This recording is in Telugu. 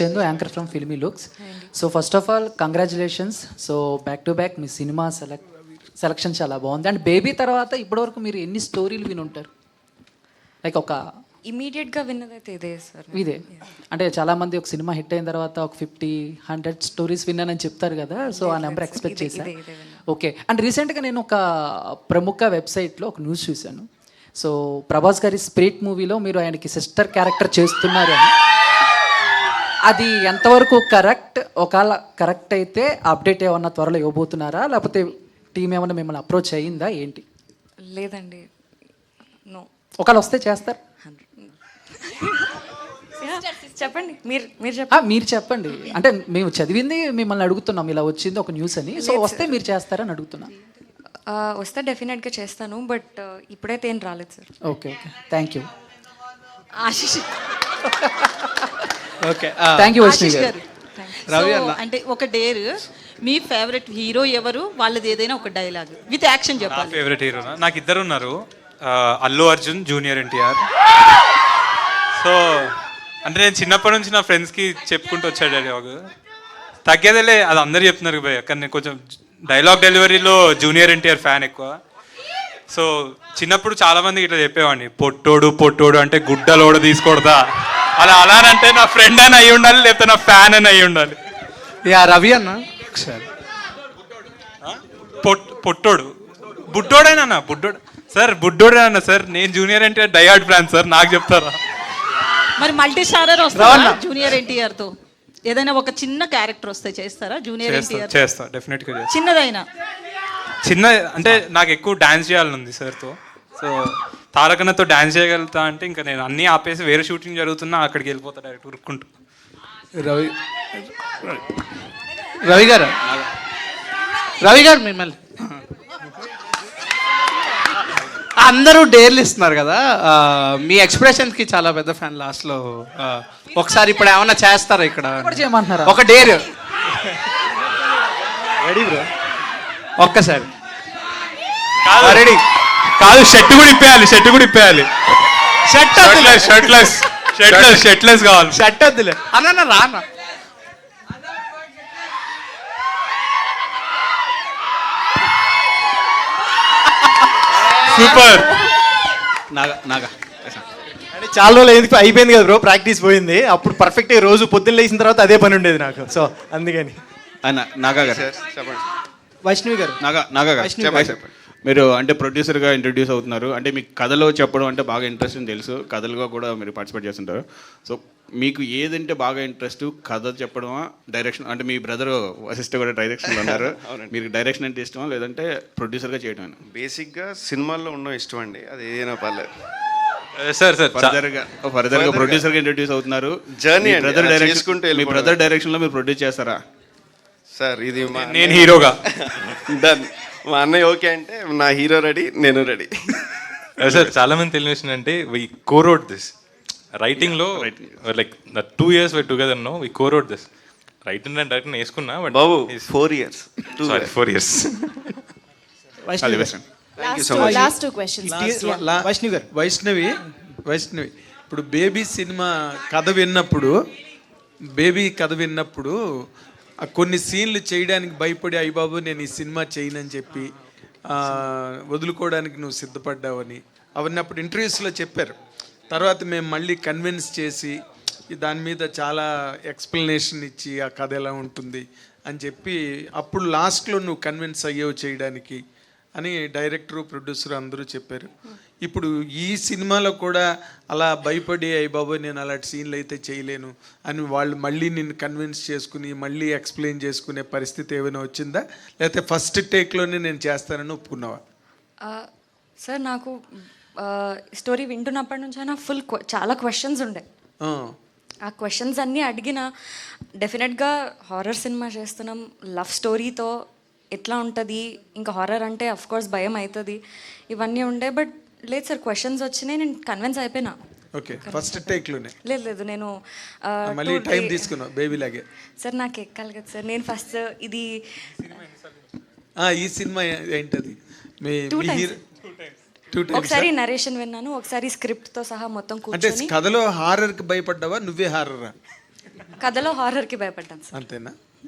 Chandu anchor from filmy looks. So first of all congratulations. So back to back me cinema selection చాలా బాగుంది. అండ్ బేబీ తర్వాత ఇప్పటివరకు మీరు ఎన్ని స్టోరీలు విని ఉంటారు? లైక్ ఒక ఇమీడియట్గా విన్నదైతే ఇదే సార్. ఇదే అంటే చాలామంది ఒక సినిమా హిట్ అయిన తర్వాత ఒక 50-100 స్టోరీస్ విన్నానని చెప్తారు కదా. సో ఆ నెంబర్ ఎక్స్పెక్ట్ చేశాను. ఓకే. అండ్ రీసెంట్గా నేను ఒక ప్రముఖ వెబ్సైట్లో ఒక న్యూస్ చూశాను. సో ప్రభాస్ గారి స్పిరిట్ మూవీలో మీరు ఆయనకి సిస్టర్ క్యారెక్టర్ చేస్తున్నారు అని. అది ఎంతవరకు కరెక్ట్? ఒకవేళ కరెక్ట్ అయితే అప్డేట్ ఏమన్నా త్వరలో ఇవ్వబోతున్నారా, లేకపోతే టీం ఏమన్నా మిమ్మల్ని అప్రోచ్ అయ్యిందా ఏంటి? లేదండి, నో. ఒకవేళ వస్తే చేస్తారు? చెప్పండి, మీరు చెప్పండి. మీరు చెప్పండి. అంటే మేము చదివింది మిమ్మల్ని అడుగుతున్నాం, ఇలా వచ్చింది ఒక న్యూస్ అని. సో వస్తే మీరు చేస్తారని అడుగుతున్నా. వస్తే డెఫినెట్గా చేస్తాను, బట్ ఇప్పుడైతే ఏం రాలేదు sir. Okay okay, thank you. Ashish okay, thank you Vaishnavi గారు. రవి అన్న. అంటే ఒక డేర్, మీ ఫేవరెట్ హీరో ఎవరు, వాళ్ళది ఏదైనా ఒక డైలాగ్ విత్ యాక్షన్ చెప్పాలి. ఫేవరెట్ హీరోనా? నాకు ఇద్దరు ఉన్నారు, అల్లు అర్జున్, జూనియర్ ఎన్టీఆర్. సో అంటే నేను చిన్నప్పటి నుంచి నా ఫ్రెండ్స్కి చెప్పుకుంటూ వచ్చాడు డైలాగ్. తగ్గేదేలే, అది అందరు చెప్తున్నారు భయ్య, కానీ నేను కొంచెం డైలాగ్ డెలివరీలో జూనియర్ ఎన్టీఆర్ ఫ్యాన్ ఎక్కువ. సో చిన్నప్పుడు చాలామందికి ఇట్లా చెప్పేవాడిని, పొట్టోడు పొట్టోడు అంటే గుడ్డలోడు తీసుకోడదా, అలానంటే నా ఫ్రెండ్ అని అయి ఉండాలి, లేకపోతే నా ఫ్యాన్ అని అయి ఉండాలి. యా రవి అన్న ఒకసారి. పొట్టోడు బుడ్డోడేనా? బుడ్డోడు సార్, బుడ్డోడేనా సార్? నేను junior NTR diehard fan sir, నాకు చెప్తారా? మరి మల్టీ స్టారర్ వస్తారా జూనియర్ ఎన్టీఆర్ తో? ఏదైనా ఒక చిన్న క్యారెక్టర్ వస్తే చేస్తారా జూనియర్ ఎన్టీఆర్? చేస్తా, డెఫినెట్గా చేస్తా. చిన్నదైనా చిన్న అంటే నాకు ఎక్కువ డాన్స్ చేయాలని ఉంది సార్తో. సో తారకన్నతో డాన్స్ చేయగలుగుతా అంటే ఇంకా నేను అన్నీ ఆపేసి వేరే షూటింగ్ జరుగుతున్నా అక్కడికి వెళ్ళిపోతా డైరెక్ట్ ఉరుక్కుంటూ. రవి గారు మిమ్మల్ని అందరూ డేర్లు ఇస్తున్నారు కదా, మీ ఎక్స్ప్రెషన్స్కి చాలా పెద్ద ఫ్యాన్. లాస్ట్లో ఒకసారి ఇప్పుడు ఏమన్నా చేస్తారా ఇక్కడ? చేయమంటున్నారా? ఒక డేర్ రెడీ బ్రో, ఒక్కసారి రెడీ కాదు, షర్ట్ కూడా ఇప్పేయాలి, షర్ట్ కూడా ఇప్పేయాలి. షర్ట్లెస్ కావాలి. షర్ట్ వద్దులే అన్న, రానా? సూపర్. నాగా అంటే చాలా రోజులు అయిపోయింది కదా బ్రో, ప్రాక్టీస్ పోయింది. అప్పుడు పర్ఫెక్ట్ రోజు పొద్దున్న లేచిన తర్వాత అదే పని ఉండేది నాకు. సో అందుకని నాగా గారు, వైష్ణవి గారు, నాగా గారు, మీరు అంటే ప్రొడ్యూసర్గా ఇంట్రడ్యూస్ అవుతున్నారు. అంటే మీకు కథలో చెప్పడం అంటే బాగా ఇంట్రెస్ట్ అని తెలుసు, కథలుగా కూడా మీరు పార్టిసిపేట్ చేస్తుంటారు. సో మీకు ఏదంటే బాగా ఇంట్రెస్ట్, కథ చెప్పడమా, డైరెక్షన్? అంటే మీ బ్రదర్ వశిష్ఠ కూడా డైరెక్షన్లో ఉన్నారు, మీకు డైరెక్షన్ అంటే ఇష్టమా లేదంటే ప్రొడ్యూసర్గా చేయడం? బేసిక్గా సినిమాల్లో ఉండడం ఇష్టం అండి, అది ఏదైనా పర్లేదు. సార్ ఫర్దర్గా ప్రొడ్యూసర్గా ఇంట్రడ్యూస్ అవుతున్నారు. జర్నీ బ్రదర్ డైరెక్షన్, మీ బ్రదర్ డైరెక్షన్లో మీరు ప్రొడ్యూస్ చేస్తారా? సార్ ఇది నేను హీరోగా డన్. మా అన్నయ్య ఓకే అంటే నా హీరో రెడీ, నేను రెడీ. సార్ చాలా మంది తెలియని విషయం అంటే వి కోరోడ్ దిస్ రైటింగ్ లో, like 2 years we're together now, we co-wrote this. Writing and direction వేసుకున్నా, but Babu 4 years. 4 years. Last two questions. Vaishnavi garu. Vaishnavi ఇప్పుడు బేబీ సినిమా కథ విన్నప్పుడు ఆ కొన్ని సీన్లు చేయడానికి భయపడి, అయ్యబాబు నేను ఈ సినిమా చేయనని చెప్పి వదులుకోవడానికి నువ్వు సిద్ధపడ్డావని అవన్నీ అప్పుడు ఇంటర్వ్యూస్లో చెప్పారు. తర్వాత మేము మళ్ళీ కన్విన్స్ చేసి దాని మీద చాలా ఎక్స్ప్లెనేషన్ ఇచ్చి ఆ కథ ఎలా ఉంటుంది అని చెప్పి అప్పుడు లాస్ట్లో నువ్వు కన్విన్స్ అయ్యేవు చేయడానికి అని డైరెక్టరు, ప్రొడ్యూసర్ అందరూ చెప్పారు. ఇప్పుడు ఈ సినిమాలో కూడా అలా భయపడి, అయ్యి బాబోయ్ నేను అలాంటి సీన్లు అయితే చేయలేను అని వాళ్ళు మళ్ళీ నిన్ను కన్విన్స్ చేసుకుని మళ్ళీ ఎక్స్ప్లెయిన్ చేసుకునే పరిస్థితి ఏమైనా వచ్చిందా, లేకపోతే ఫస్ట్ టేక్లోనే నేను చేస్తానని ఒప్పుకున్నావా? సార్ నాకు స్టోరీ వింటున్నప్పటి నుంచి అయినా చాలా క్వశ్చన్స్ ఉండే. ఆ క్వశ్చన్స్ అన్నీ అడిగిన డెఫినెట్గా హారర్ సినిమా చేస్తున్నాం, లవ్ స్టోరీతో ఎట్లా ఉంటుంది, ఇంకా హారర్ అంటే అఫ్కోర్స్ భయం అవుతుంది, ఇవన్నీ ఉండే. బట్ లేదు సార్, క్వశ్చన్స్ వచ్చినాయి, నేను కన్విన్స్ అయిపోయినా. ఓకే, ఫస్ట్ టేక్లోనే? లేదు నేను మళ్ళీ టైం తీసుకున్నావు బేబీ లాగే. సార్ నాకు ఎక్కాలి కదా సార్, నేను ఫస్ట్ ఇది ఈ సినిమా ఏంటది? ఒకసారి నరేషన్ విన్నాను, ఒకసారి స్క్రిప్ట్తో సహా మొత్తం అంటే కూర్చొని. కథలో హారర్కి భయపడ్డావా, నువ్వే హారరా? కథలో హారర్కి భయపడ్డాను సార్. అంతేనా